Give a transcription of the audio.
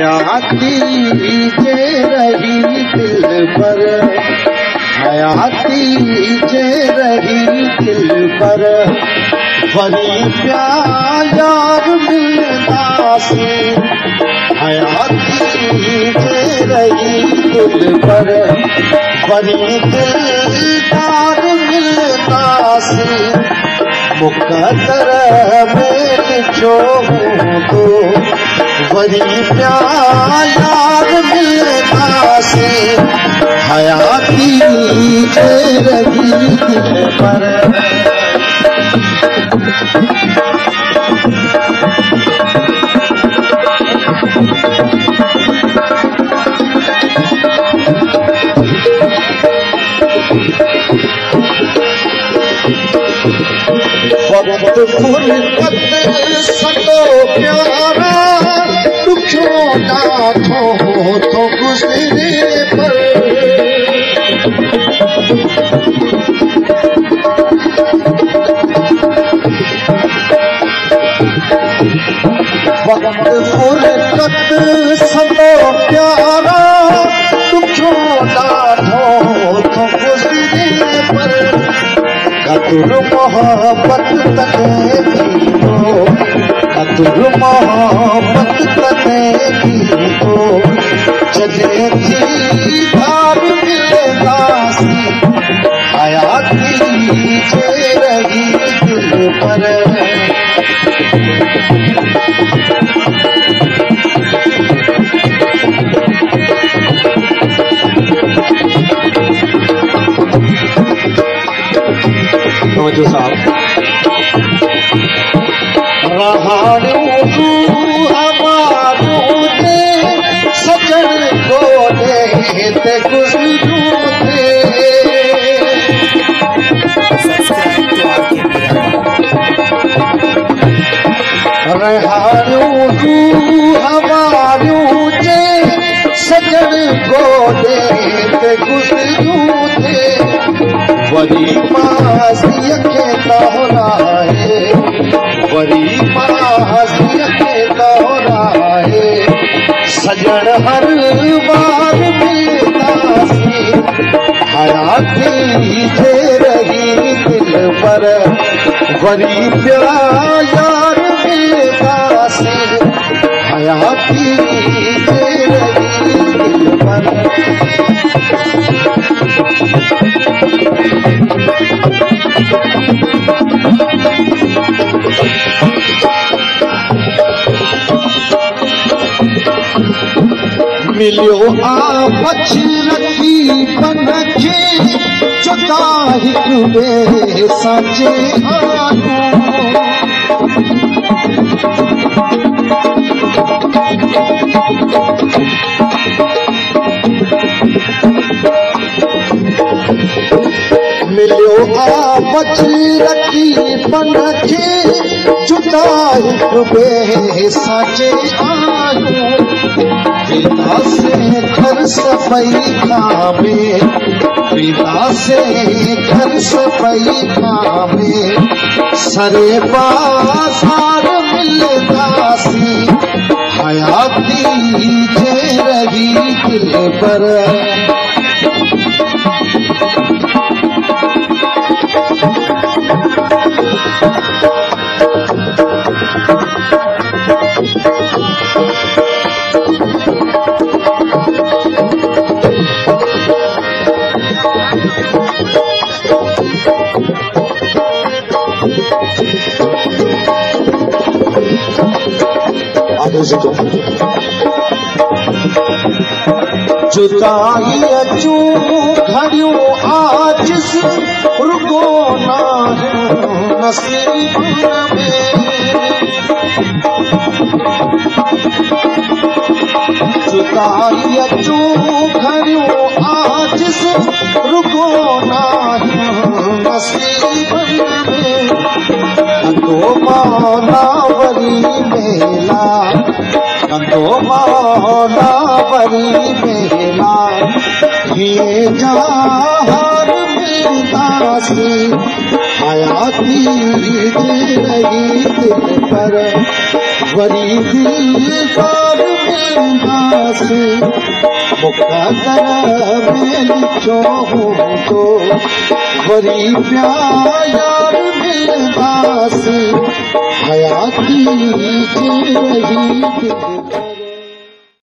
हयाती जे रही दिल पर, हयाती जे रही दिल पर, वरी प्यार मिलंदासी। हयाती जे रही दिल पर, वरी दिलदार मिलंदासी। मुक़दर में लिखियो हूंदो वरी प्यार मिलंदासी। हयाती जे रही दिल पर, वक्त फुरकत सतो प्यारा दुखियो ॾाढो थो गुज़रे पर। वक्त फुरकत सतो प्यारा दुखियो ॾाढो थो गुज़रे पर। कदुर मोहब्बत तने थींदो, कदुर मोहब्बत तने थींदो, जॾहिं दीदार मिलंदासी। हयाती जे रही दिल पर, जो साहब रहाड़ियूं हमारूं ते सजण कोने ते गुज़रियूं थे। रहाड़ियूं हमारूं ते सजण कोने ते गुज़रियूं थे। वरी मासीअ खे दोहराए, वरी मासीअ खे दोहराए, सजण हर बार मिलंदासी। हयाती जे रही दिल पर, वरी प्यार मिलंदासी। हयाती जे रही दिल पर, मिलियो आफ़त रखी पन खे जुदा हिक ॿिए सां चेहानो। मिलियो आफ़त रखी पन खे जुदा हिक ॿिए सां चेहानो। वेंदासीं घर सफ़ाई खामे, वेंदासीं घर सफ़ाई खामे, सरे बाज़ार मिलंदासी। हयाती जे रही दिल पर, जुदाई अचूं घड़ियूं आजिज़ रुगो नाहियूं नसीब में। जुदाई अचूं घड़ियूं आजिज़ रुगो नाहियूं नसीब में। कंदो मौला वरी मेला, कंदो मौला वरी मेला, हीअं जहार मिलंदासी। हयाती रही दिल पर वरी दिलदार मिलंदासी मुक़दर में लिखो हूं तो वरी प्यार मिलंदासी हयाती रही दिल पर